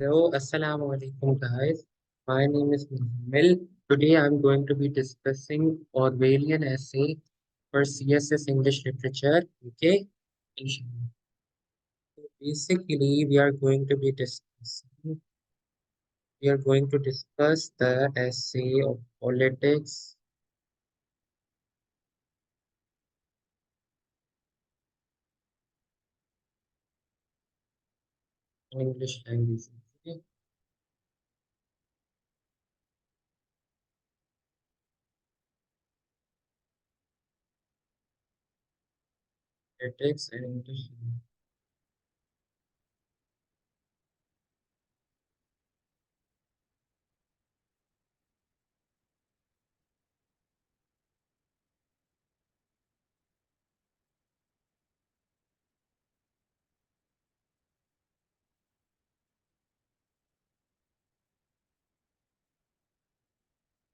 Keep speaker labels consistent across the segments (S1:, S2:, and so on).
S1: Hello, Assalamu alaikum, guys. My name is Mil. Today I'm going to be discussing Orwellian essay for CSS English Literature. Okay. Inshallah. Basically, we are going to discuss the essay of politics, in English language. Okay. Politics and English language.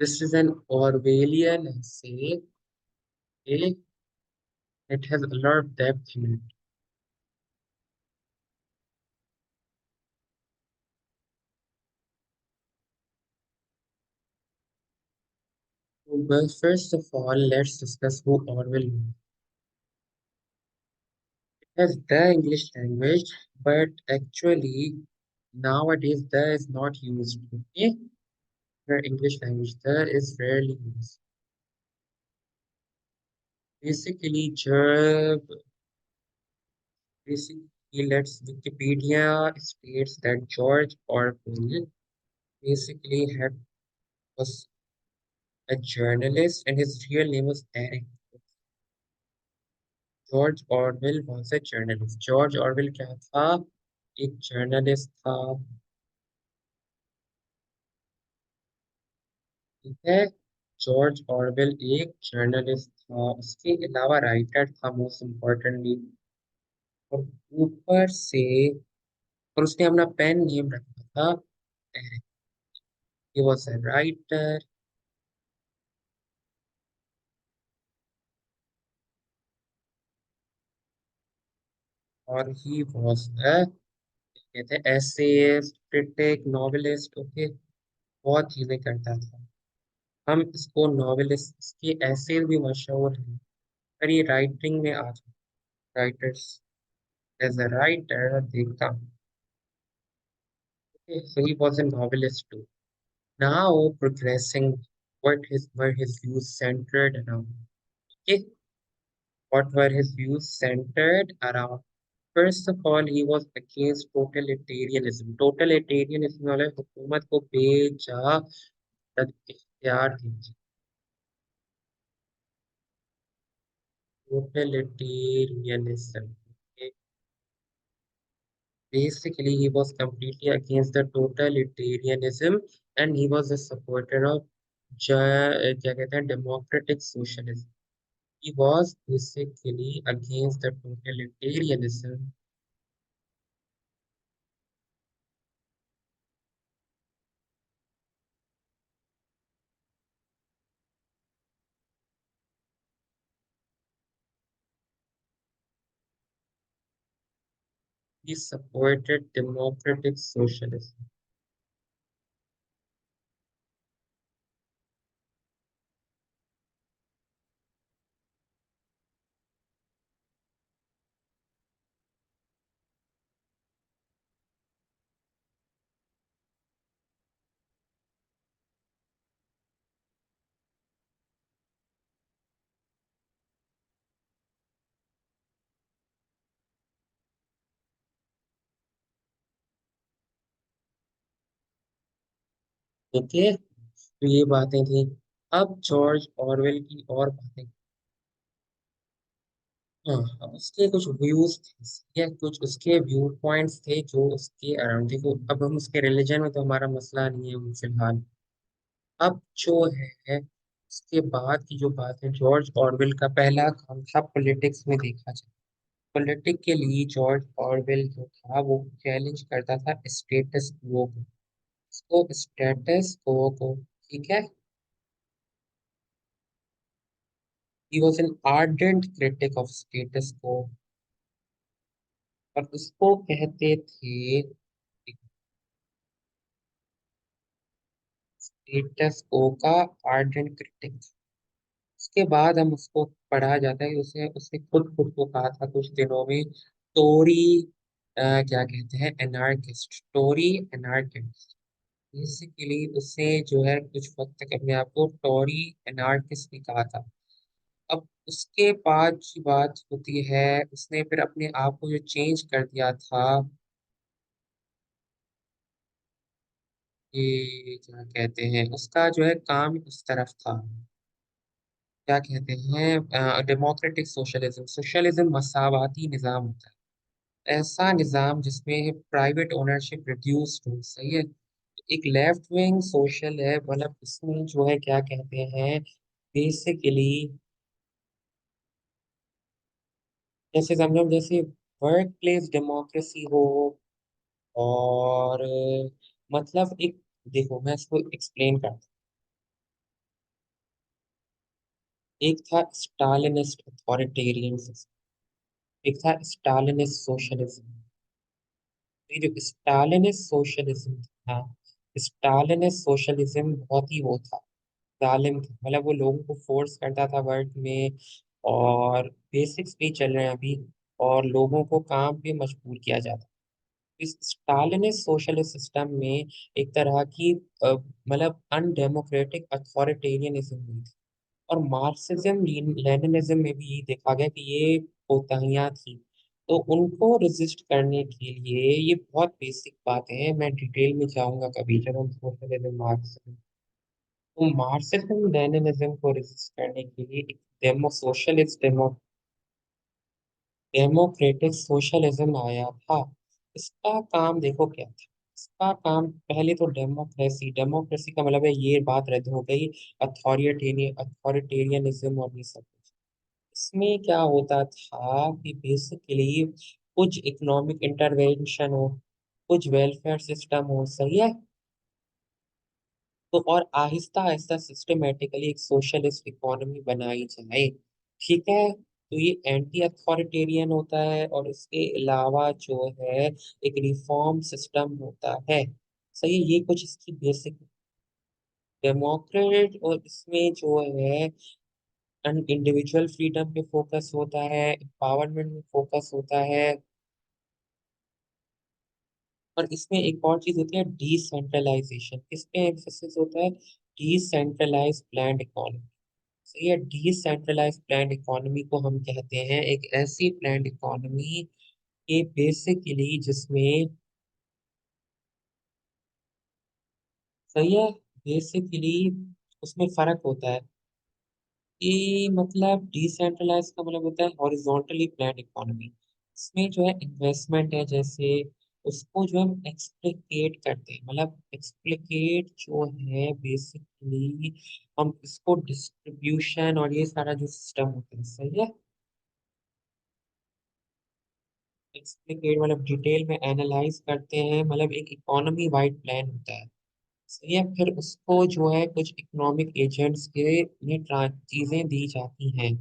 S1: This is an Orwellian essay. Okay. It has a lot of depth in it. Well, first of all, let's discuss who Orwell is. Yes, the English language, but actually nowadays the is not used. Okay? The English language the is rarely used. Basically, let's Wikipedia states that George Orwell basically had was a journalist and his real name was Eric. George Orwell was a journalist. George Orwell क्या था? एक journalist था। ठीक है। George Orwell एक journalist था, उसके अलावा राइटर था मोस्ट इम्पोर्टेंटली। और ऊपर से और उसने अपना पेन नेम रखा था Eric. He was a writer. और ही वॉज अ कहते हैं एसेइस्ट, क्रिटिक, नॉवेलिस्ट। ओके। बहुत चीजें करता था। हम इसको नॉवेलिस्ट, इसकी एसेज भी मशहूर है, पर ये राइटिंग में आ जाए। राइटर्स एज अ राइटर देखता हूँ। Okay, so he was a novelist too. Now progressing, were his views centered around? Okay, what were his views centered around? First of all, he was against totalitarianism. Totalitarianism वाले हुकूमत को बेजा तक इख्तियार दीजिए। Totalitarianism. Okay. Basically, he was completely against the totalitarianism and he was a supporter of क्या कहते हैं democratic socialism. He was basically against the totalitarianism. He supported democratic socialism. Okay. तो ये बातें थी। अब जॉर्ज ऑरवेल की और बातें। हाँ हाँ, उसके कुछ व्यूज थे या कुछ उसके व्यू पॉइंट्स थे जो उसके अराउंड थे। वो अब हम उसके रिलीजन में तो हमारा मसला नहीं है वो फिलहाल। अब जो है उसके बाद की जो बात है, जॉर्ज ऑरवेल का पहला काम था पॉलिटिक्स में देखा जाए। पॉलिटिक के लिए जॉर्ज ऑरवेल जो था वो चैलेंज करता था स्टेटस क्वो को। इसको स्टेटस क्वो को। ठीक है। He was an ardent critic of status quo. और उसको कहते थे स्टेटस को का आर्डेंट क्रिटिक। उसके बाद हम उसको पढ़ा जाता है कि उसने उसने खुद खुद को कहा था कुछ दिनों में टोरी, क्या कहते हैं, एनार्किस्ट, टोरी एनार्किस्ट। बेसिकली उसने जो है कुछ वक्त तक अपने आप को टोरी एनार्किस्ट भी कहा था। अब उसके बाद की बात होती है, उसने फिर अपने आप को जो चेंज कर दिया था, ये क्या कहते हैं, उसका जो है काम उस तरफ था, क्या कहते हैं, डेमोक्रेटिक सोशलिज्म। सोशलिज्म मसावाती निज़ाम होता है, ऐसा निज़ाम जिसमें प्राइवेट ओनरशिप रिड्यूस्ड हो, सही है। एक लेफ्ट विंग सोशल है, मतलब इसमें जो है क्या कहते हैं, बेसिकली जैसे समझो, जैसे वर्क प्लेस डेमोक्रेसी हो, और मतलब एक, देखो मैं इसको एक्सप्लेन करता हूँ। एक था स्टालिनिस्ट अथॉरिटेरियन सिस्टम, एक था स्टालिनिस्ट सोशलिज्म। ये जो स्टालिनिस्ट सोशलिज्म था, स्टालिनिस्ट सोशलिज्म बहुत ही वो था, जालिम था, मतलब वो लोगों को फोर्स करता था वर्क में, और बेसिक्स भी चल रहे हैं अभी, और लोगों को काम पे मजबूर किया जाता। इस स्टालिनिस्ट सोशलिस्ट सिस्टम में एक तरह की मतलब अनडेमोक्रेटिक अथॉरिटेरियनिज्म हुई थी। और मार्क्सिज्म लेनिनिज्म में भी यही देखा गया कि ये कोताहियां थी। तो उनको रेजिस्ट करने के लिए, ये बहुत बेसिक बातें हैं, मैं डिटेल में जाऊंगा कभी जब हम सोशलिज्म मार्क्सिज्म। तो मार्क्सिज्म लेनिनिज्म को रेजिस्ट करने के लिए एक सोशलिस्ट डेमोक्रेटिक सोशलिज्म आया था। इसका काम देखो क्या था। इसका काम पहले तो डेमोक्रेसी, डेमोक्रेसी का मतलब है, ये बात रद्द हो गई अथॉरिटेरियनिज्म और ये सब कुछ। इसमें क्या होता था कि बेसिकली कुछ इकोनॉमिक इंटरवेंशन हो, कुछ वेलफेयर सिस्टम हो, सही है। तो और आहिस्ता आहिस्ता सिस्टमेटिकली एक सोशलिस्ट इकोनॉमी बनाई जाए, ठीक है। तो ये एंटी अथॉरिटेरियन होता है, और इसके अलावा जो है एक रिफॉर्म सिस्टम होता है, सही है। ये कुछ इसकी बेसिक डेमोक्रेट, और इसमें जो है इंडिविजुअल फ्रीडम पे फोकस होता है, एम्पावरमेंट में फोकस होता है। और इसमें एक और चीज होती है डिसेंट्रलाइजेशन, इस पे एम्फोसिस होता है, डिसेंट्रलाइज प्लान्ड इकोनॉमी। सही है। डिसेंट्रलाइज प्लान्ड इकोनॉमी को हम कहते हैं एक ऐसी प्लान्ड इकोनॉमी के बेसिकली जिसमें, सही है, बेसिकली उसमें फर्क होता है कि मतलब डिसेंट्रलाइज का मतलब होता है हॉरिजॉन्टली प्लान्ड इकोनॉमी। इसमें जो है इन्वेस्टमेंट है, जैसे उसको जो हम एक्सप्लिकेट करते हैं, मतलब एक्सप्लिकेट जो है बेसिकली हम इसको डिस्ट्रीब्यूशन और ये सारा जो सिस्टम होता है, सही है। एक्सप्लिकेट मतलब डिटेल में एनालाइज करते हैं, मतलब एक इकोनॉमी वाइड प्लान होता है, सही है। फिर उसको जो है कुछ इकोनॉमिक एजेंट्स के लिए चीजें दी जाती हैं,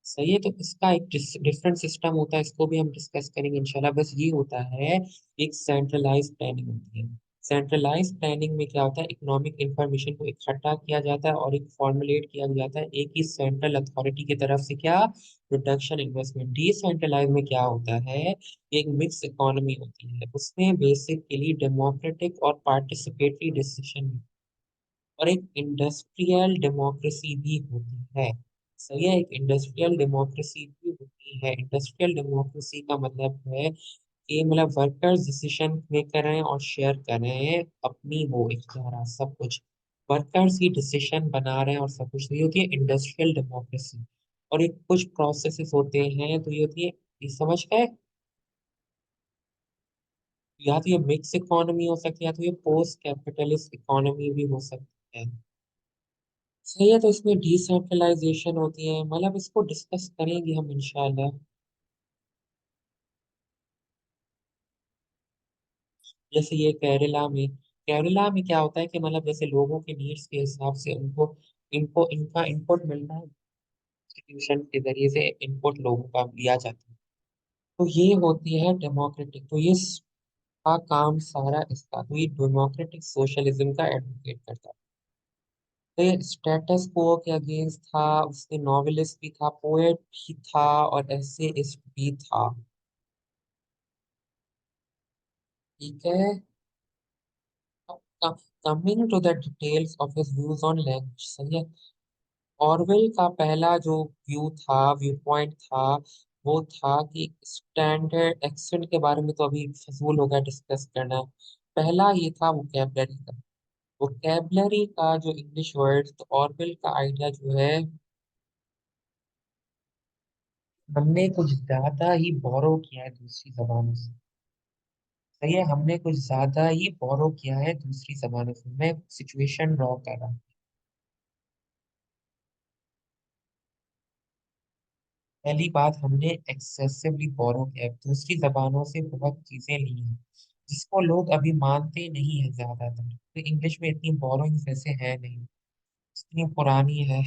S1: सही है। तो इसका एक डिफरेंट सिस्टम होता है, इसको भी हम डिस्कस करेंगे इंशाल्लाह। बस ये होता है, एक सेंट्रलाइज प्लानिंग होती है। सेंट्रलाइज प्लानिंग में क्या होता है, इकोनॉमिक इंफॉर्मेशन को इकट्ठा किया जाता है और एक फॉर्मुलेट किया जाता है एक ही सेंट्रल अथॉरिटी की तरफ से, क्या, प्रोडक्शन इन्वेस्टमेंट। डिसेंट्रलाइज में क्या होता है, एक मिक्स इकोनॉमी होती है, उसमें बेसिकली डेमोक्रेटिक और पार्टिसिपेटरी डिसीजन, और एक इंडस्ट्रियल डेमोक्रेसी भी होती है, सही है। एक इंडस्ट्रियल डेमोक्रेसी भी होती है। इंडस्ट्रियल डेमोक्रेसी का मतलब है कि मतलब वर्कर्स डिसीजन मेक कर रहे हैं और शेयर कर रहे हैं अपनी वो इख्तियार, सब कुछ वर्कर्स ही डिसीजन बना रहे हैं और सब कुछ। तो ये होती है इंडस्ट्रियल डेमोक्रेसी। और एक कुछ प्रोसेसेस होते हैं, तो ये होती है, ये समझ गए। या तो ये मिक्स इकोनॉमी हो सकती है, या तो ये पोस्ट कैपिटलिस्ट इकोनॉमी भी हो सकती है, सही है। तो इसमें डिसेंट्रलाइजेशन होती है, मतलब इसको डिस्कस करेंगे हम इंशाल्लाह। जैसे ये केरला में क्या होता है कि मतलब जैसे लोगों के नीड्स के हिसाब से उनको इनको इनका इनपुट मिलता है, इंस्टीट्यूशन के जरिए से इनपुट लोगों का लिया जाता है। तो ये होती है डेमोक्रेटिक, तो ये का काम सारा इसका, तो ये डेमोक्रेटिक सोशलिज्म का एडवोकेट करता है। तो ये स्टेटस को के अगेंस्ट था, उसके नॉवेलिस्ट भी था, पोएट भी था, और एसेइस्ट भी था। ठीक है। Coming to the details of his views on language, सही है। ऑरवेल का पहला जो व्यू था, व्यू पॉइंट था, वो था कि स्टैंडर्ड एक्सेंट के बारे में तो अभी फजूल होगा डिस्कस करना। पहला ये था वोकेबलरी का। वोकेबलरी का जो इंग्लिश वर्ड, तो ऑरवेल का आइडिया जो है, हमने कुछ ज्यादा ही बोरो किया है दूसरी जबानों से। सही है, हमने कुछ ज्यादा ही बोरो किया है दूसरी जबानों से। मैं सिचुएशन ड्रॉ कर रहा हूँ। पहली बात, हमने एक्सेसिवली बोरो किया है, दूसरी जबानों से बहुत चीजें ली हैं जिसको लोग अभी मानते नहीं है ज्यादातर। तो इंग्लिश में इतनी बोरोइंग वैसे है नहीं, जितनी पुरानी है।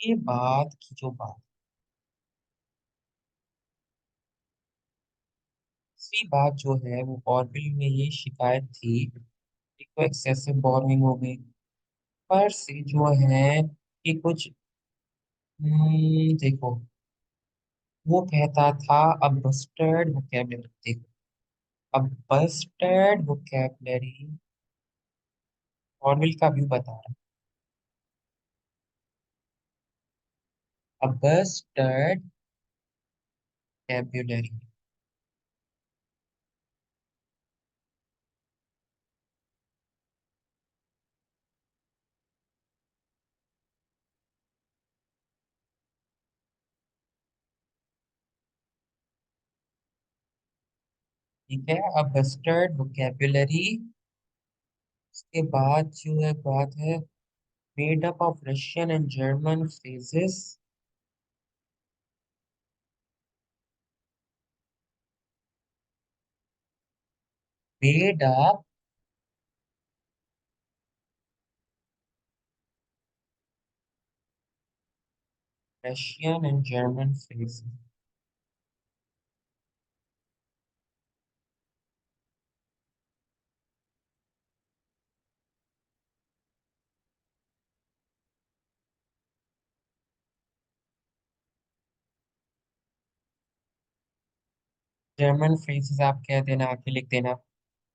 S1: ये बात की जो बात, दूसरी बात जो है वो ऑर्बिल में ये शिकायत थी, एक तो एक्सेसिव बोरोइंग हो गई, पर से जो है कि कुछ देखो, वो कहता था अब बस्टर्ड वोकेबलरी, देखो, अब बस्टर्ड वोकेबलरी, ऑर्बिल का व्यू बता रहा है, अब बस्टर्ड वोकेबलरी। ठीक है, अब बस्टर्ड वोकेबलरी, उसके बाद जो है बात है, made up of Russian and German phrases, made up Russian and German phrases. German phrases आप कह देना, आके लिख देना,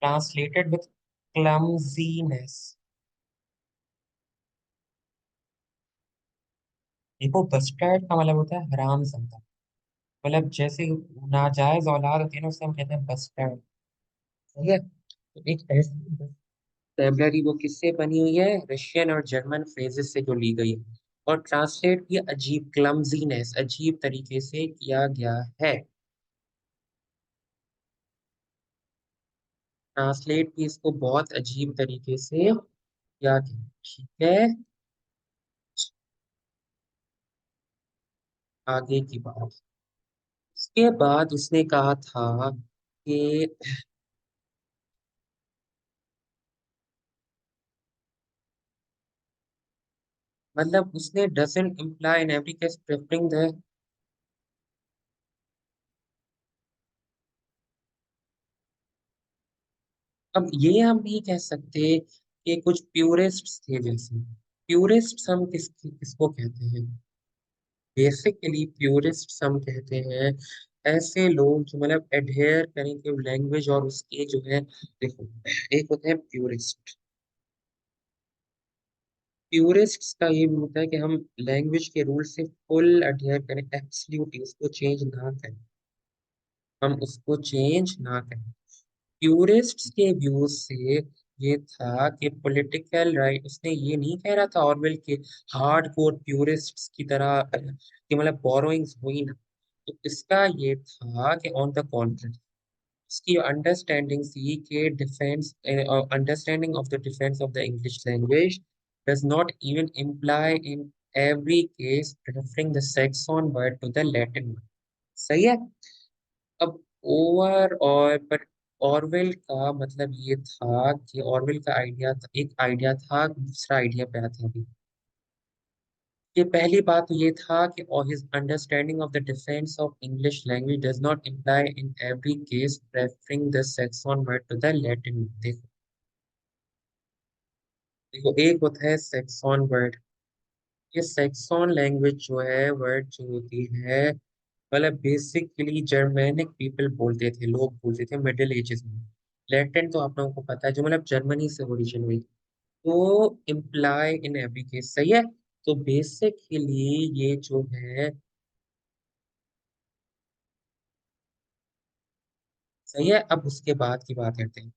S1: ट्रांसलेटेड विथ क्लमजीनेस। देखो, बस्टर्ड का मतलब होता है हरामजादा, मतलब जैसे नाजायज औलाद होती है ना, उसे हम कहते हैं बस्टर्ड। ठीक है, तो एक ऐसी वोकैबुलरी, वो किससे बनी हुई है? रशियन और जर्मन फ्रेजेस से जो ली गई है, और ट्रांसलेट भी अजीब क्लमजीनेस, अजीब तरीके से किया गया है। ट्रांसलेट भी इसको बहुत अजीब तरीके से किया गया। ठीक है, आगे की बात। उसके बाद उसने कहा था कि, मतलब उसने doesn't imply in every case preferring the, अब ये हम नहीं कह सकते कि कुछ प्यूरिस्ट्स थे जैसे। प्यूरिस्ट्स हम किसको कहते हैं? बेसिकली प्यूरिस्ट्स हम कहते हैं ऐसे लोग जो मतलब एडहेयर करेंगे लैंग्वेज और उसके जो है, देखो, एक होते हैं प्यूरिस्ट। प्यूरिस्ट्स का ये भी होता है कि हम लैंग्वेज के रूल से फुल अडहेयर करें, एब्सोल्युटली उसको चेंज ना करें, हम उसको चेंज ना करें। प्यूरिस्ट्स के व्यूज से ये था कि पॉलिटिकल राइट, उसने ये नहीं कह रहा था ऑरवेल के हार्ड कोर प्यूरिस्ट्स की तरह कि मतलब बोरोइंग्स हुई ना। तो इसका ये था कि ऑन द कॉन्ट्ररी, उसकी अंडरस्टैंडिंग थी कि defence, understanding of the defence of the English language does not even imply in every case referring the Saxon word to the Latin. सही है। अब ओवर और पर ऑरवेल का मतलब ये था कि ऑरवेल का आइडिया, एक आइडिया था, दूसरा आइडिया पे आता है अभी। कि पहली बात तो ये था कि his understanding of the defense of English language does not imply in every case preferring the Saxon word to the Latin. देखो देखो, एक होता है सेक्सॉन वर्ड। ये सेक्सॉन लैंग्वेज जो है, वर्ड जो होती है, मतलब बेसिकली जर्मेनिक पीपल बोलते थे, लोग बोलते थे मिडिल एजेस में। लैटिन तो आप लोगों को पता है, जो मतलब जर्मनी से ओरिजिन हुई। तो इम्प्लाई इन एवरी केस, सही है। तो बेसिकली ये जो है, सही है। अब उसके बाद की बात करते हैं।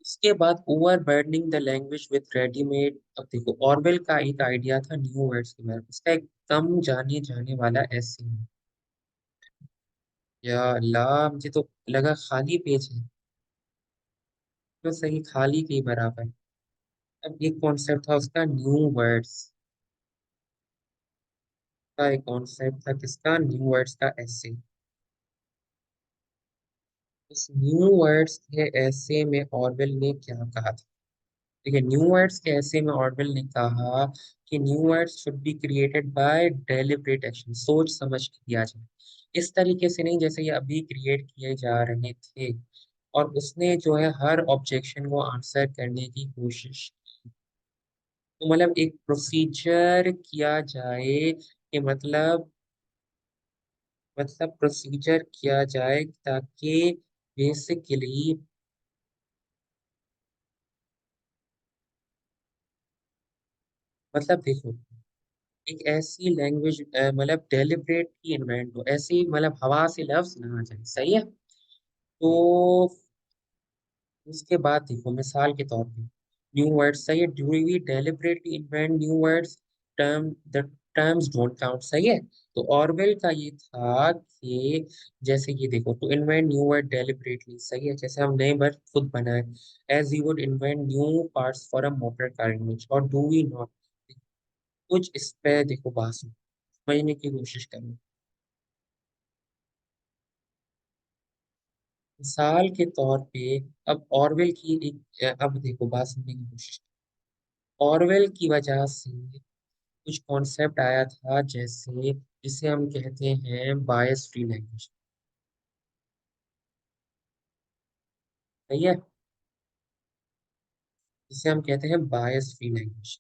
S1: इसके बाद over burdening the language with readymade. अब देखो, ऑरवेल का एक आइडिया था न्यू वर्ड्स के बारे में, उसका एक कम जाने जाने वाला ऐसे है। या अल्लाह, मुझे तो लगा खाली पेज है। तो सही, खाली के बराबर। अब एक कॉन्सेप्ट था उसका न्यू वर्ड्स का, एक कॉन्सेप्ट था किसका, न्यू वर्ड्स का ऐसे। उस न्यू वर्ड्स के ऐसे में ऑरवेल ने क्या कहा था? ठीक है, न्यू वर्ड्स के ऐसे में ऑरवेल ने कहा कि new words should be created by deliberate action, सोच समझ के किया जाए। इस तरीके से नहीं जैसे ये अभी क्रिएट किए जा रहे थे। और उसने जो है हर ऑब्जेक्शन को आंसर करने की कोशिश की। तो मतलब एक प्रोसीजर किया जाए कि मतलब प्रोसीजर किया जाए ताकि बेसिकली, मतलब देखो, एक ऐसी लैंग्वेज मतलब डेलिबरेटली इन्वेंट हो, ऐसी मतलब हवा से लफ्ज ना आ जाए, सही है। तो उसके बाद देखो, मिसाल के तौर पे न्यू वर्ड्स, सही है। Do we deliberately invent new words, term the terms don't count, सही है। तो ऑरवेल का ये था कि जैसे ये देखो, to invent new word deliberately, सही है, जैसे हम नए वर्ड खुद बनाए, as you would invent new parts for a motor car engine, और डू वी नॉट। कुछ इस पे देखो, बात समझने की कोशिश करो। मिसाल के तौर पे, अब ऑरवेल की एक, अब देखो बात समझने की कोशिश, ऑरवेल की वजह से कुछ कॉन्सेप्ट आया था, जैसे जिसे हम कहते हैं बायस फ्री लैंग्वेज, सही है। जिसे हम कहते हैं बायस फ्री लैंग्वेज।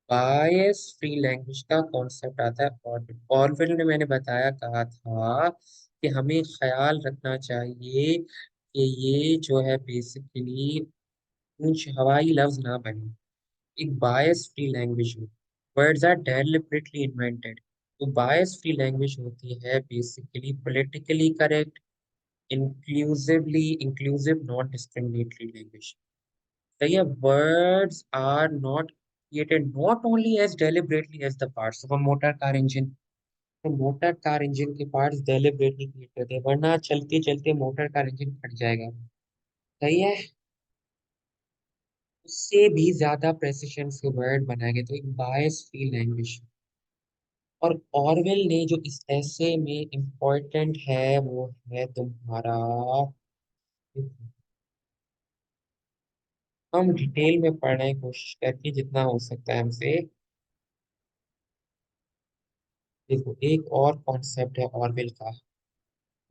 S1: बायस फ्री लैंग्वेज का कॉन्सेप्ट आता है ऑरवेल। ऑरवेल ने, मैंने बताया, कहा था कि हमें ख्याल रखना चाहिए कि ये जो है बेसिकली कुछ हवाई लफ्ज ना बने, एक बायस फ्री लैंग्वेज हो। Words are deliberately invented. तो बायस फ्री लैंग्वेज होती है basically politically correct, inclusive, non discriminatory language, सही है। Words are not created not only as deliberately as the parts of a motor car engine। तो motor car engine के parts deliberately create करते हैं, वरना चलते चलते मोटर कार इंजन फट जाएगा, सही है। उससे भी ज्यादा प्रेसिशन से वर्ड बनाए गए, तो एक बायस फ्री लैंग्वेज। और ऑरवेल ने जो इस ऐसे में इम्पोर्टेंट है वो है तुम्हारा, हम डिटेल में पढ़ने की कोशिश करके जितना हो सकता है हमसे। देखो, एक और कॉन्सेप्ट है ऑरवेल का,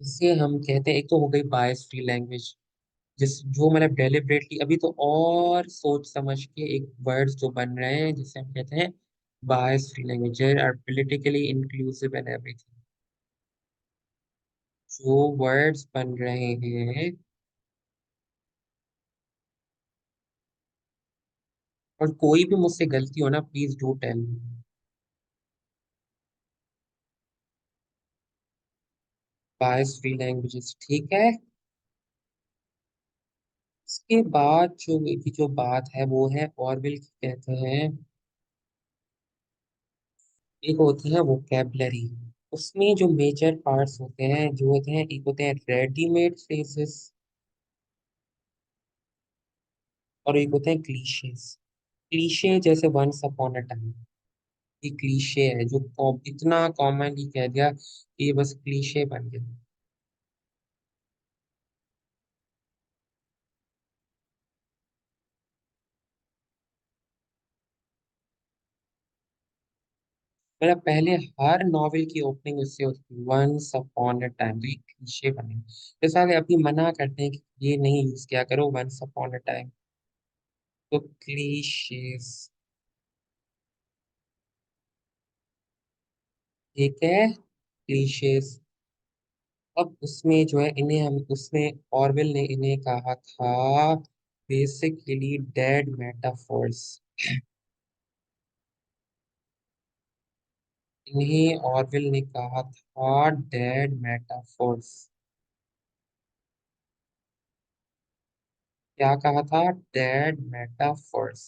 S1: जिसे हम कहते हैं, एक तो हो गई बायस फ्री लैंग्वेज, जिस जो मतलब डेलिबरेटली, अभी तो और सोच समझ के एक वर्ड्स जो बन रहे हैं जिसे हम कहते हैं bias free language are politically inclusive and everything. जो वर्ड्स बन रहे हैं, और कोई भी मुझसे गलती हो ना, please do tell. Bias free languages, ठीक है। इसके बाद जो बात है वो है ऑरवेल की, कहते हैं एक होती है वोकेबलरी। उसमें जो मेजर पार्ट्स होते हैं, जो होते हैं, एक होते हैं रेडीमेड फ्रेजेस, और एक होते हैं क्लीशेस। क्लीशे जैसे वंस अपॉन अ टाइम, ये क्लीशे है जो इतना कॉमनली कह दिया कि ये बस क्लीशे बन गया। मतलब पहले हर नॉवेल की ओपनिंग उससे होती, वंस अपॉन अ टाइम, तो ये क्लीशे बने जैसा कि अभी मना करते हैं कि ये नहीं यूज किया करो, वंस अपॉन अ टाइम। तो क्लीशेस, ठीक है, क्लीशेस। अब उसमें जो है इन्हें हम उसमें ऑरवेल ने इन्हें कहा था बेसिकली डेड मेटाफोर्स। इन्हें ऑरवेल ने कहा था डेड मेटाफोर्स। क्या कहा था? Dead metaphors.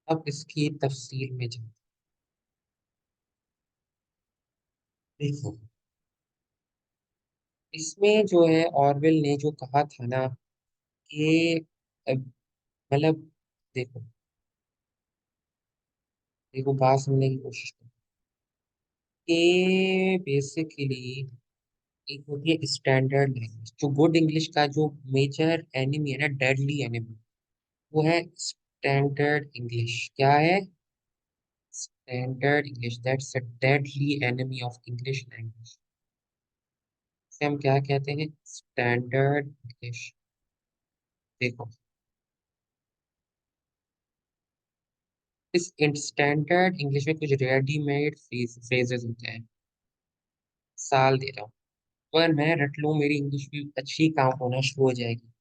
S1: अब इसकी तफसील में जाए, देखो, इसमें जो है ऑरवेल ने जो कहा था ना कि मतलब, देखो, देखो बात सुनने की कोशिश करो कि बेसिकली एक होती है स्टैंडर्ड लैंग्वेज, जो गुड इंग्लिश का जो मेजर एनिमी है ना, डेडली एनिमी, वो है स्टैंडर्ड इंग्लिश। क्या है? Standard English, that's a deadly enemy of English language. इसे हम क्या कहते हैं? Standard English. देखो, इस स्टैंडर्ड इंग्लिश में कुछ रेडीमेड फ्रेजेस होते हैं। साल दे रहा हूँ, पर मैं रट लूँ, मेरी इंग्लिश भी अच्छी काम होना शुरू हो जाएगी।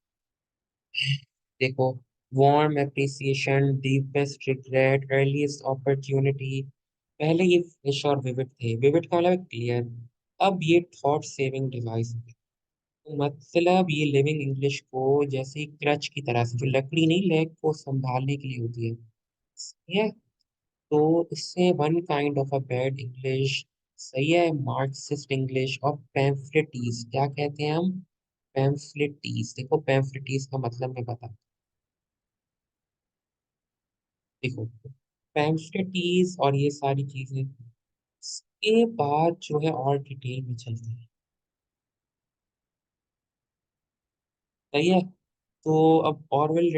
S1: देखो, warm appreciation, deepest regret, earliest opportunity. पहले ये फ्रेश और विविड थे, विविड का मतलब क्लियर। अब ये थॉट सेविंग डिवाइस है। तो मतलब ये लिविंग इंग्लिश को जैसे क्रच की तरह से, जो लकड़ी नहीं, लेग को संभालने के लिए होती है, सही है। तो इससे one kind of a bad English, सही है, मार्क्सिस्ट इंग्लिश और पैम्फलेटीज, क्या कहते हैं हम? पैम्फलेटीज। देखो, पैम्फलेटीज का मतलब मैं बता, देखो, पैम्फलेटीज और ये सारी चीजें, इसके बाद जो है और डिटेल में चलते हैं, सही है। तो अब Orwell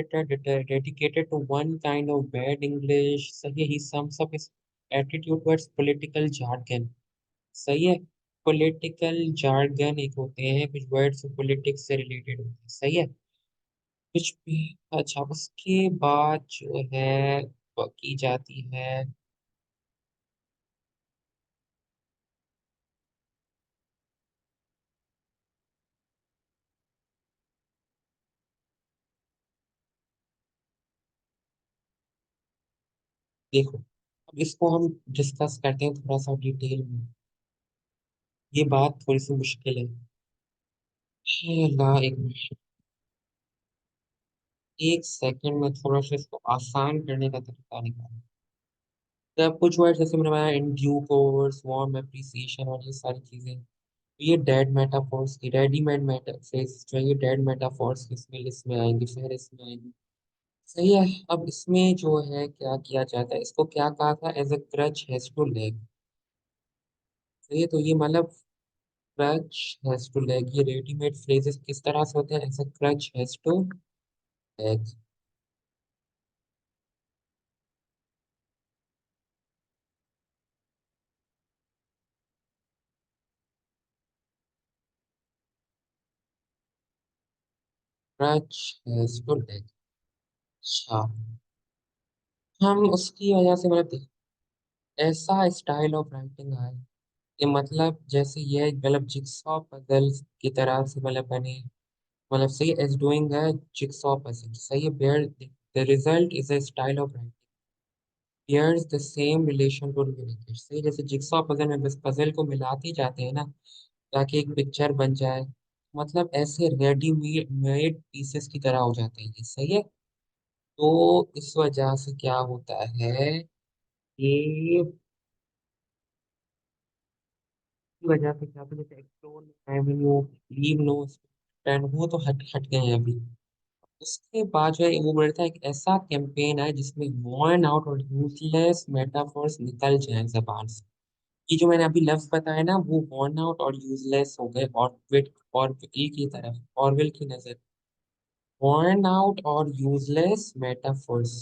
S1: dedicated to one kind of bad English, सही है, he sums up his attitude towards political jargon, सही है। पॉलिटिकल जार्गन एक होते हैं, कुछ वर्ड्स पॉलिटिक्स से रिलेटेड होते हैं, सही है, कुछ भी। अच्छा, उसके बाद जो है वो की जाती है, देखो, अब इसको हम डिस्कस करते हैं थोड़ा सा डिटेल में। ये बात थोड़ी सी मुश्किल है। हे अल्लाह, एक सेकंड में थोड़ा सा इसको आसान करने का तरीका निकाल। तो अब कुछ वर्ड जैसे मैंने बताया, in due course, warm appreciation और ये सारी चीजें, ये डेड मेटाफोर्स की रेडीमेड मेटाफेस जो है, ये डेड मेटाफोर्स इसमें लिस्ट में आएंगी, फहरिस्त में आएंगी, सही है। अब इसमें जो है क्या किया जाता है, इसको क्या कहा था? As a crutch has to leg, सही है। तो ये मतलब क्रच हैज टू लेग, ये रेडीमेड फ्रेजेस किस तरह से होते हैं? As a crutch has to leg. Crutch has to leg. अच्छा, हम उसकी वजह से मतलब ऐसा स्टाइल ऑफ राइटिंग है कि मतलब जैसे ये मतलब जिक्सॉ पजल की तरह से मतलब बने, मतलब सही, as doing a jigsaw puzzle, सही है। Bear the result is a style of writing bears the same relation to communication, सही, जैसे जिक्सॉ पजल में बस पजल को मिलाते ही जाते हैं ना, ताकि एक पिक्चर बन जाए, मतलब ऐसे रेडीमेड पीसेस की तरह हो जाते हैं ये, सही है। तो इस वजह से क्या होता है कि, की वजह से क्या होता है, जैसे explore Avenue, leave know stand, वो तो हट हट गए हैं अभी। उसके बाद जो है वो बोलता है, एक ऐसा कैंपेन है जिसमें वर्न आउट और यूजलेस मेटाफॉर्स निकल जाए जबान से। ये जो मैंने अभी लफ्ज बताया ना, वो वर्न आउट और यूजलेस हो गए ऑर्बिट, ऑर्बिल की तरफ, ऑर्बिल की नजर, वर्न आउट और यूजलेस मेटाफॉर्स।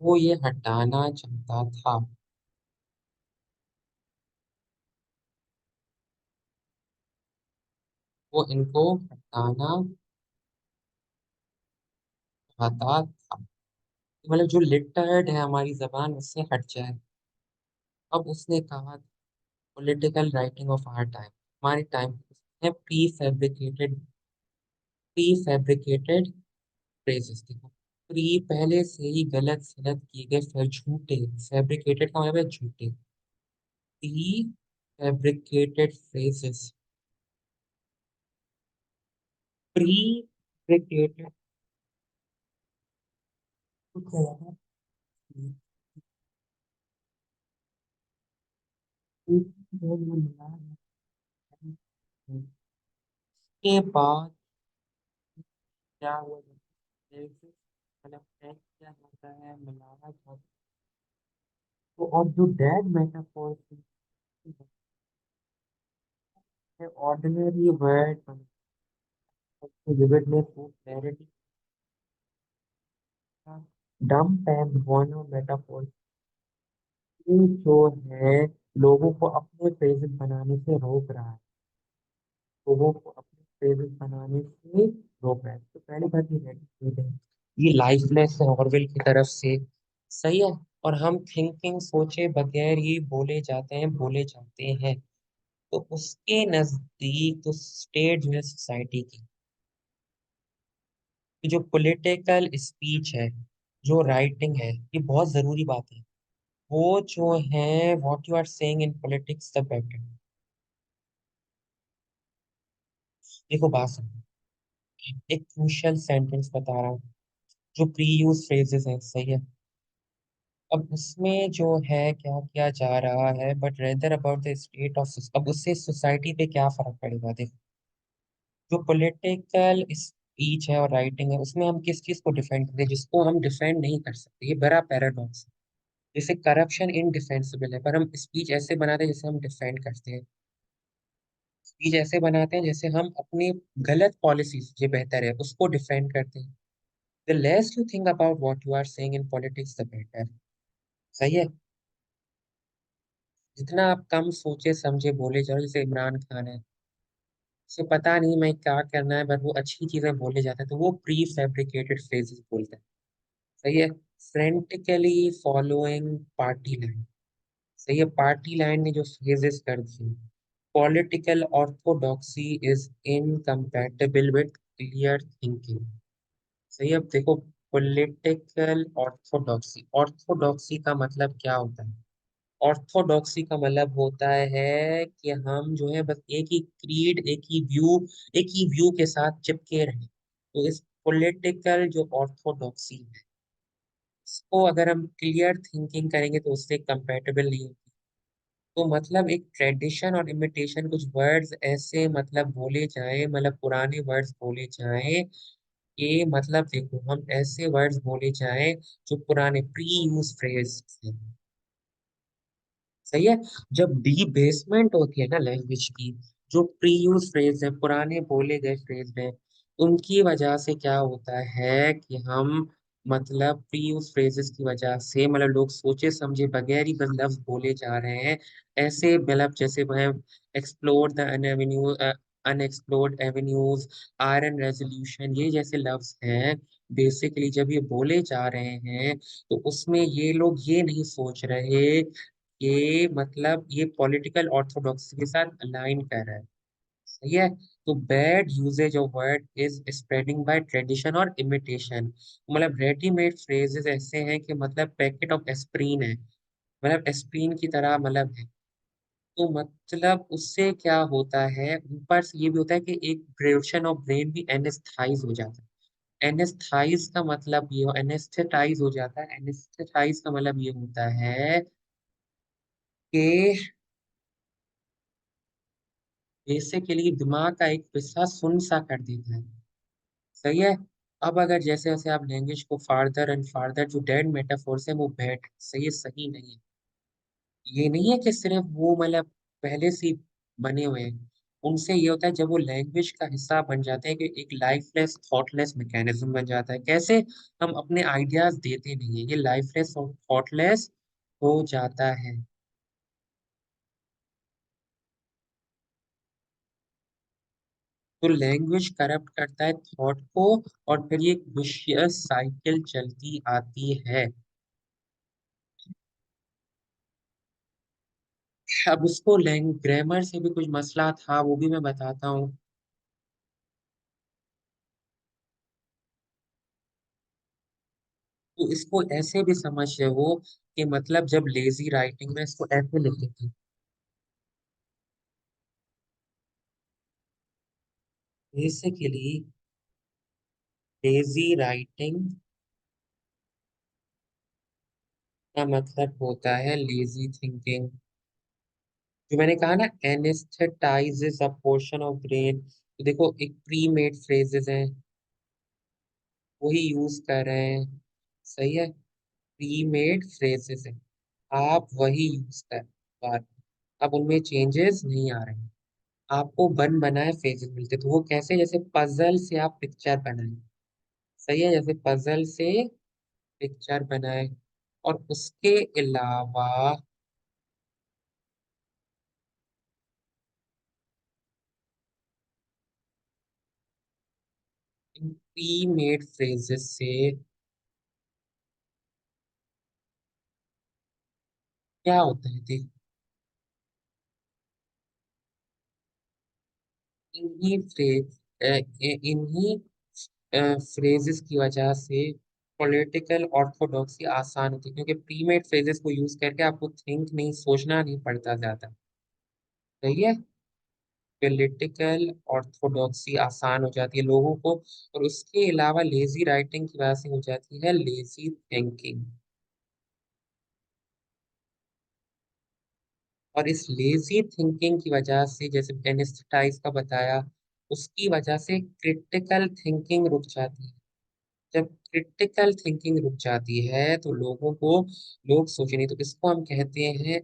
S1: वो ये हटाना चाहता था। वो इनको हटाना चाहता था। मतलब जो लिटर्ड है हमारी जबान उससे हट जाए। अब उसने कहा political writing of our time, हमारे टाइम है प्री फैब्रिकेटेड फ्रेजेस। देखो, प्री पहले से ही गलत सलत किए गए, फिर झूठे, फैब्रिकेटेड का मतलब है झूठे, pre fabricated phrases, pre fabricated के बाद क्या हुआ, मतलब tag किया जाता है, मिलाना जाता है। तो और जो डेड मेटाफोर है, ordinary word vividness of clarity का, डम्प एंड मोनो मेटाफोर जो है लोगों को अपने फ्रेजेस बनाने से रोक रहा है, लोगों को अपने फ्रेजेस बनाने से रोक रहा है। तो पहली बात ये है, ये लाइफलेस है ऑरवेल की तरफ से, सही है। और हम थिंकिंग सोचे बगैर ही बोले जाते हैं। तो उसके नजदीक तो स्टेट जो है सोसाइटी की, कि जो पॉलिटिकल स्पीच है, जो राइटिंग है, ये बहुत जरूरी बात है। वो जो है what you are saying in politics the better. देखो बात सुनो, एक क्रूशियल सेंटेंस बता रहा हूँ, जो प्री यूज फ्रेजेस हैं, सही है। अब उसमें जो है क्या किया जा रहा है, but rather about the state of, अब उससे सोसाइटी पे क्या फर्क पड़ेगा। देखो, जो पॉलिटिकल स्पीच है और राइटिंग है, उसमें हम किस चीज को डिफेंड करते हैं, जिसको हम डिफेंड नहीं कर सकते, ये बड़ा पैराडॉक्स है। जैसे करप्शन इनडिफेंसिबल है, पर हम स्पीच ऐसे बनाते हैं जैसे हम डिफेंड करते हैं। स्पीच ऐसे बनाते हैं जैसे हम अपनी गलत पॉलिसीज ये बेहतर है उसको डिफेंड करते हैं। The less you think about what you are saying in politics the better, सही है। जितना आप कम सोचे समझे बोले जाओ, जैसे इमरान खान है, उसे पता नहीं मैं क्या करना है, बट वो अच्छी चीजें बोले जाते हैं, तो वो प्री फैब्रिकेटेड फ्रेजेस बोलते हैं, सही है। फ्रेंटिकली फॉलोइंग पार्टी लाइन, सही है। पार्टी लाइन ने जो फ्रेजेस कर दी, political orthodoxy is incompatible with clear thinking, सही है। अब देखो, पॉलिटिकल ऑर्थोडॉक्सी, ऑर्थोडॉक्सी का मतलब क्या होता है। ऑर्थोडॉक्सी का मतलब होता है कि हम जो है बस एक ही क्रीड, एक ही व्यू के साथ चिपके रहे। तो इस पॉलिटिकल जो ऑर्थोडॉक्सी है, इसको अगर हम क्लियर थिंकिंग करेंगे तो उससे कंपैटिबल नहीं होती। तो मतलब एक ट्रेडिशन और इमिटेशन, कुछ वर्ड्स ऐसे मतलब बोले जाएं, मतलब पुराने वर्ड्स बोले जाएं, कि मतलब देखो हम ऐसे वर्ड्स बोले जाएं जो पुराने प्री यूज फ्रेज हैं, सही है। जब डीबेसमेंट होती है ना लैंग्वेज की, जो प्री यूज फ्रेज है, पुराने बोले गए फ्रेज है, उनकी वजह से क्या होता है कि हम मतलब प्री यूज फ्रेजेस की वजह से मतलब लोग सोचे समझे बगैर ही बस लफ्ज बोले जा रहे हैं। ऐसे मतलब जैसे वह explore the Avenue, unexplored avenues, iron resolution, ये जैसे लफ्ज हैं, बेसिकली जब ये बोले जा रहे हैं, तो उसमें ये लोग ये नहीं सोच रहे, ये मतलब ये पॉलिटिकल ऑर्थोडॉक्सी के साथ अलाइन कर रहा है, सही है। तो bad usage of word is spreading by tradition और इमिटेशन, मतलब रेडीमेड फ्रेजेस ऐसे हैं कि मतलब पैकेट ऑफ एस्प्रीन है, मतलब एस्प्रीन की तरह मतलब है। तो मतलब उससे क्या होता है, ऊपर से ये भी होता है कि एक पोर्शन ऑफ ब्रेन भी एनेस्थाइज हो जाता है। एनेस्थाइज का मतलब ये, एनेस्थेटाइज हो जाता है, एनेस्थेटाइज का मतलब ये होता है कि बेसिकली दिमाग का एक हिस्सा सुन सा कर देता है, सही है। अब अगर जैसे जैसे आप लैंग्वेज को फार्दर एंड फार्दर, जो डेड मेटाफोर्स है वो बैठ, सही नहीं है। ये नहीं है कि सिर्फ वो मतलब पहले से ही बने हुए हैं। उनसे ये होता है जब वो लैंग्वेज का हिस्सा बन जाते हैं कि एक लाइफलेस थॉटलेस मैकेनिज्म बन जाता है। कैसे? हम अपने आइडियाज देते नहीं है, ये लाइफलेस और थॉटलेस हो जाता है। तो लैंग्वेज करप्ट करता है थॉट को, और फिर ये विशियस साइकिल चलती आती है। अब उसको ग्रामर से भी कुछ मसला था, वो भी मैं बताता हूँ। तो इसको ऐसे भी समझ रहे हो कि मतलब जब लेजी राइटिंग में इसको ऐसे लिखते थे, बेसिकली लेजी राइटिंग का मतलब होता है लेजी थिंकिंग। जो मैंने कहा ना, एनेस्थेटाइजेस अ पोर्शन ऑफ ब्रेन। तो देखो, एक प्री मेड फ्रेजेस हैं, वही यूज कर रहे हैं। सही है, प्री मेड फ्रेजेस है, आप वही यूज कर बार। अब उनमें चेंजेस नहीं आ रहे हैं, आपको बन बनाए फ्रेजेस मिलते। तो वो कैसे? जैसे पजल से आप पिक्चर बनाए। सही है, जैसे पजल से पिक्चर बनाए। और उसके अलावा इन प्री मेड फ्रेजेस से क्या होता है? देख, इन्हीं इन्हीं फ्रेजेस की वजह से पॉलिटिकल ऑर्थोडॉक्सी आसान होती है, क्योंकि प्रीमेड फ्रेजेस को यूज करके आपको थिंक नहीं, सोचना नहीं पड़ता ज्यादा। सही है, पॉलिटिकल ऑर्थोडॉक्सी आसान हो जाती है लोगों को। और उसके अलावा लेजी राइटिंग की वजह से हो जाती है लेजी थिंकिंग। और इस लेजी थिंकिंग की वजह से, जैसे एनेस्थेटाइज का बताया, उसकी वजह से क्रिटिकल थिंकिंग रुक जाती है। जब क्रिटिकल थिंकिंग रुक जाती है तो लोगों को, लोग सोचे नहीं। तो इसको हम कहते हैं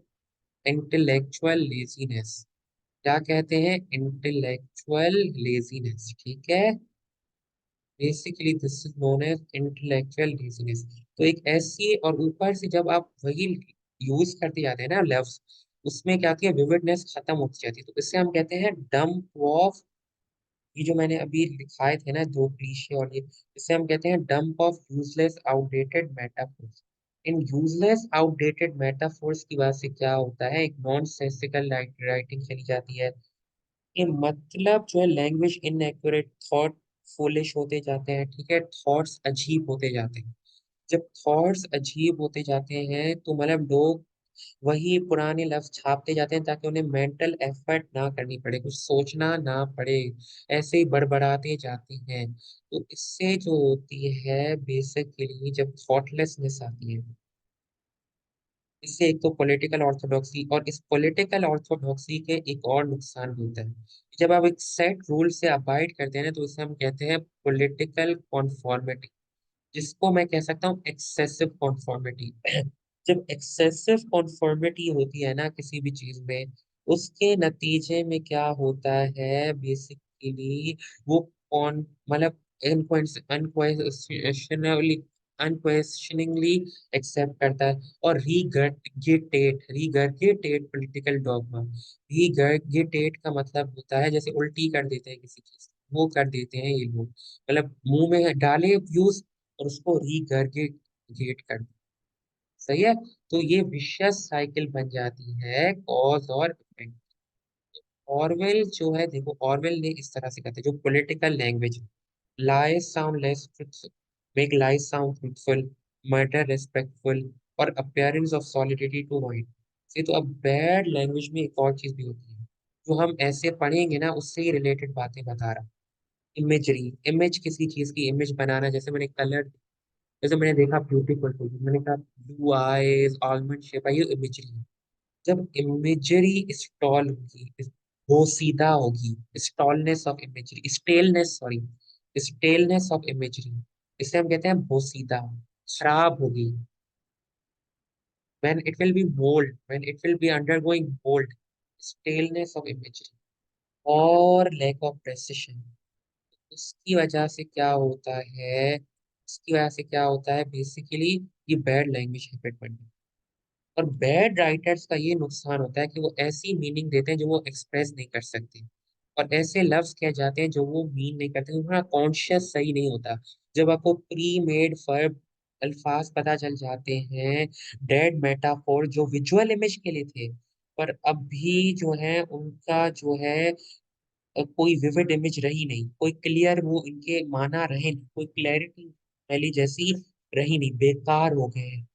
S1: इंटेलेक्चुअल लेजीनेस। क्या कहते हैं? इंटेलेक्चुअल लेजीनेस, ठीक है। Basically this is known as intellectual laziness. तो एक ऐसी, और ऊपर से जब आप वही यूज करते जाते हैं ना लफ्ज, उसमें क्या होती है? विविडनेस खत्म होती जाती है। तो इससे हम कहते हैं डंप ऑफ, ये जो मैंने अभी लिखाए थे ना दो क्लीशे, और ये, इसे हम कहते हैं dump of useless outdated metaphors. इन यूजलेस आउटडेटेड मेटाफोर्स की वजह से क्या होता है? एक नॉन सेंसिकल राइटिंग चली जाती है। ये मतलब जो है, लैंग्वेज इनएक्यूरेट, थॉट फूलिश होते जाते हैं, ठीक है, थॉट्स अजीब होते जाते हैं। जब थॉट्स अजीब होते जाते हैं तो मतलब लोग वही पुराने लफ्ज छापते जाते हैं, ताकि उन्हें मेंटल एफर्ट ना करनी पड़े, कुछ सोचना ना पड़े, ऐसे ही बड़बड़ाते जाते हैं। तो इससे जो होती है बेसिकली, जब थॉटलेसनेस आती है, इससे एक तो पॉलिटिकल ऑर्थोडॉक्सी, और इस पॉलिटिकल ऑर्थोडॉक्सी के एक और नुकसान भी होता है। जब आप एक सेट रूल से अबाइड करते हैं ना, तो इसे हम कहते हैं पॉलिटिकल कॉन्फॉर्मिटी, जिसको मैं कह सकता हूँ एक्सेसिव कॉन्फॉर्मिटी। जब एक्सेसिव कॉन्फॉर्मिटी होती है ना किसी भी चीज में, उसके नतीजे में क्या होता है बेसिकली? वो कौन, मतलब अनक्वेश्चनली अनक्वेश्चनिंगली एक्सेप्ट करता है, और रीगर्गिटेट पॉलिटिकल डॉगमा। रीगर्गिटेट का मतलब होता है जैसे उल्टी कर देते हैं किसी चीज, वो कर देते हैं ये लोग, मतलब मुंह में डाले व्यूज और उसको रीगर्गिटेट कर। सही है, तो ये विशेष साइकिल बन जाती है कॉज और इफेक्ट। ऑरवेल जो है, देखो ऑरवेल ने इस तरह से कहते हैं, जो political language, lies sound less truthful, make lies sound truthful, murder respectful, और appearance of solidity to mind। ये तो अब बैड लैंग्वेज में एक और चीज भी होती है, जो हम ऐसे पढ़ेंगे ना, उससे ही रिलेटेड बातें बता रहा हूँ। इमेजरी, इमेज, किसी चीज की इमेज बनाना, जैसे मैंने कलर, जैसे मैंने देखा ब्यूटीफुल, मैंने कहा ब्लू आईज, आलमंड शेप, ये इमेजरी। जब इमेजरी स्टॉल होगी, वो सीधा होगी, stallness of imagery, staleness, sorry, staleness of imagery, इसे हम कहते हैं बोसीदा, खराब होगी। when it will be mold, when it will be undergoing mold, staleness of imagery। और लैक ऑफ प्रेसिशन। उसकी वजह से क्या होता है, उसकी वजह से क्या होता है बेसिकली, ये बैड लैंग्वेज हैबिट बन गई। और बैड राइटर्स का ये नुकसान होता है कि वो ऐसी मीनिंग देते हैं जो वो एक्सप्रेस नहीं कर सकते, और ऐसे लफ्ज कह जाते हैं जो वो मीन नहीं करते, उनका कॉन्शियस सही नहीं होता। जब आपको प्री मेड वर्ब अल्फाज पता चल जाते हैं, डेड मेटाफोर जो विजुअल इमेज के लिए थे, पर अब भी जो है उनका जो है कोई विविड इमेज रही नहीं, कोई क्लियर वो इनके माना रहे नहीं, कोई क्लैरिटी पहली जैसी रही नहीं, बेकार हो गए हैं।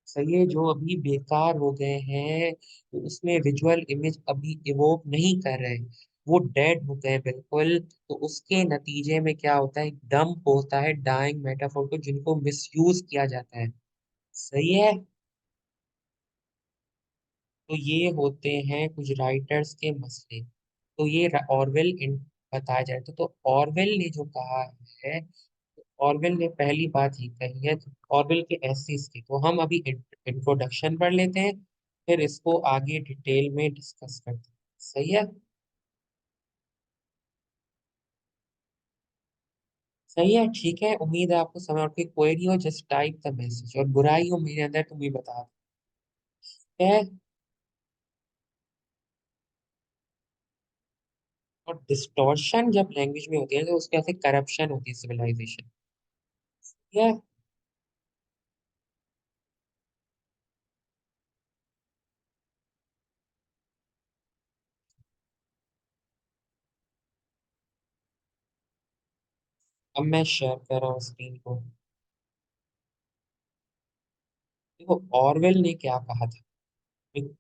S1: सही है, जो अभी बेकार हो गए हैं, तो उसमें विजुअल इमेज अभी इवोक नहीं कर रहे, वो डेड हो गए बिल्कुल। तो उसके नतीजे में क्या होता है, डंप होता है डाइंग मेटाफोर को, जिनको मिसयूज किया जाता है। सही है। तो ये होते हैं कुछ राइटर्स के मसले। तो ये ऑरवेल इन बताया जाए तो ऑरवेल ने जो कहा है, ऑरवेल ने पहली बात ये कही है, ऑरवेल के एसेस की तो हम अभी इंट्रोडक्शन पढ़ लेते हैं, फिर इसको आगे डिटेल में डिस्कस करते हैं। सही है। सही है, ठीक है, उम्मीद है आपको समझ, और कोई क्वेरी हो जस्ट टाइप द मैसेज, और बुराई हो मेरे अंदर तो मुझे बता दो। ठीक है। और डिस्टॉर्शन जब लैंग्वेज में होती है तो उसके ऐसे करप्शन होती है, सिविलाइजेशन। ठीक है। अब मैं शेयर कर रहा हूँ स्क्रीन को। देखो ऑरवेल ने क्या कहा था,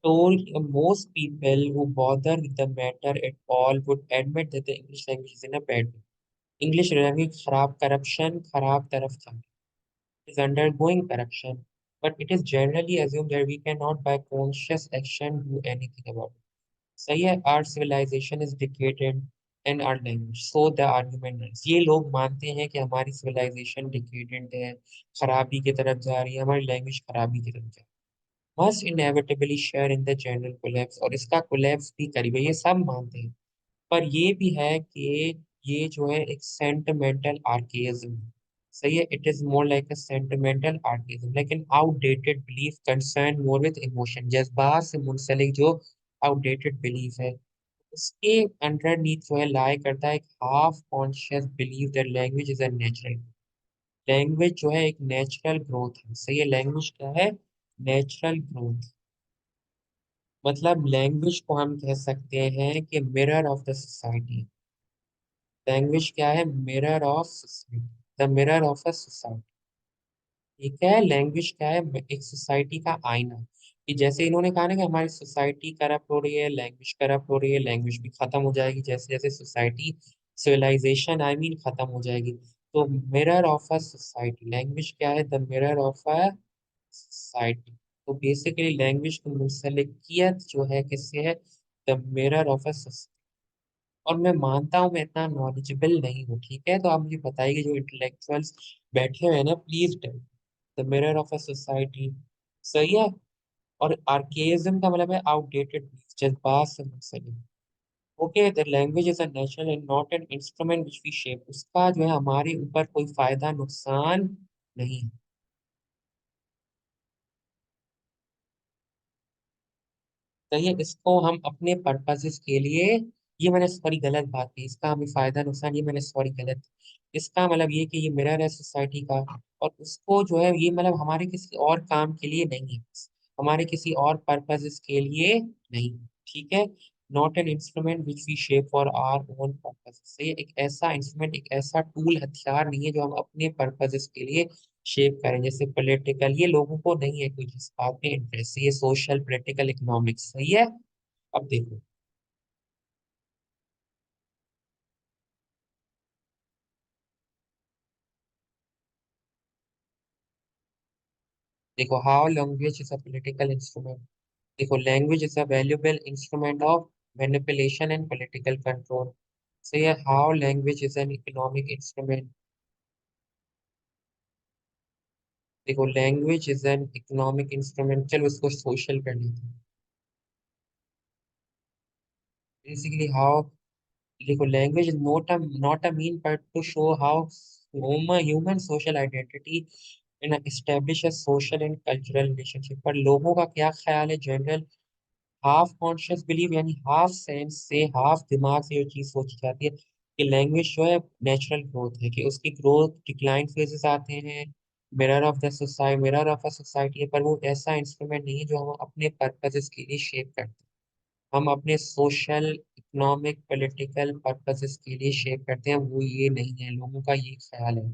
S1: told most people who bother with the matter at all would admit that the English language is in a bad way. English language खराब, corruption खराब तरफ जा रही है, is undergoing corruption, but it is generally assumed that we cannot by conscious action do anything about it. सही है, our civilization is decadent and our language, so the argument is, ये लोग मानते हैं कि हमारी civilization decadent है, खराबी की तरफ जा रही है, हमारी लैंग्वेज खराबी की तरफ जा रही है, must inevitably share in the general collapse, और इसका कोलैप्स भी करीब है, ये सब मानते हैं। पर ये भी है कि ये जो है एक सेंटिमेंटल आर्केइज्म है। सही है, it is more like a sentimental archaism, like an outdated belief concern more with emotion, जज्बात से मुंसलिक जो आउटडेटेड बिलीफ है, उसके अंडरनीथ जो है लाई करता है एक half conscious believe that language is a natural, language जो है एक नेचुरल ग्रोथ है। सही है, लैंग्वेज क्या है, नेचुरल ग्रोथ। मतलब लैंग्वेज को हम कह सकते हैं कि mirror of the society. Language क्या है, mirror of society, the mirror of a society. ठीक है, लैंग्वेज क्या है, एक सोसाइटी का आईना। कि जैसे इन्होंने कहा ना कि हमारी सोसाइटी करप्ट हो रही है, लैंग्वेज करप्ट हो रही है, लैंग्वेज भी खत्म हो जाएगी जैसे जैसे सोसाइटी, सिविलाइजेशन आई मीन खत्म हो जाएगी। तो mirror of a society, language क्या है, the mirror of a society. तो बेसिकली लैंग्वेज की मुंसलिकियत जो है किससे है, द मिरर ऑफ अ। और मैं मानता हूँ मैं इतना नॉलेजेबल नहीं हूँ, ठीक है, तो आप मुझे बताइए जो इंटेलेक्चुअल्स बैठे हुए हैं ना, please tell the mirror of a society. सही है। और आर्केइज्म का मतलब है आउटडेटेड, जज्बात से मुंसलिक। Okay, the language is a natural and not an instrument which we shape, उसका जो है हमारे ऊपर कोई फायदा नुकसान नहीं है। सही है, इसको हम अपने पर्पसेस के लिए, ये मैंने सॉरी गलत बात की, इसका हमें फायदा नुकसान, ये मैंने सॉरी गलत, इसका मतलब ये कि ये मिरर है सोसाइटी का, और उसको जो है ये मतलब हमारे किसी और काम के लिए नहीं है, हमारे किसी और पर्पसेस के लिए नहीं। ठीक है, not an instrument which we shape for our own purposes, ये एक ऐसा इंस्ट्रूमेंट, एक ऐसा टूल, हथियार नहीं है जो हम अपने पर्पसेस के लिए शेप करें, जैसे पॉलिटिकल, ये लोगों को नहीं है कोई जिस बात में इंटरेस्ट, ये सोशल पॉलिटिकल इकोनॉमिक्स। सही है। अब देखो, देखो how language is a political instrument. देखो language is a valuable instrument of manipulation and political control. So ये how language is an economic instrument. देखो language is an economic instrument, चलो इसको सोशल कर लेते हैं। बेसिकली हाउ देखो, language not a mean but to show how human social identity in establish a social and cultural relationship. पर लोगों का क्या ख्याल है, जनरल हाफ कॉन्शियस बिलीव, यानी हाफ सेंस से, हाफ दिमाग से ये चीज सोची जाती है कि लैंग्वेज जो है नेचुरल ग्रोथ है, कि उसकी ग्रोथ डिक्लाइन फेजेस आते हैं, मिरर ऑफ अ सोसाइटी है, पर वो ऐसा इंस्ट्रूमेंट नहीं है जो हम अपने पर्पसेस के लिए शेप करते हैं। हम अपने सोशल, इकोनॉमिक, पॉलिटिकल पर्पसेस के लिए शेप करते हैं, वो ये नहीं है, लोगों का ये ख्याल है।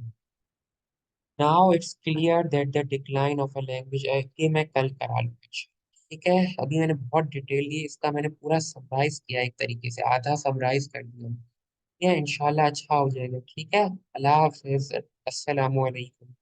S1: Now it's clear that the decline of a language, कि मैं कल करा लूँ कुछ। ठीक है, अभी मैंने बहुत डिटेल दी, इसका मैंने पूरा समराइज किया, एक तरीके से आधा समराइज कर दिया। ये इंशाल्लाह अच्छा हो जाएगा। ठीक है, अल्लाह हाफिज, अस्सलाम वालेकुम।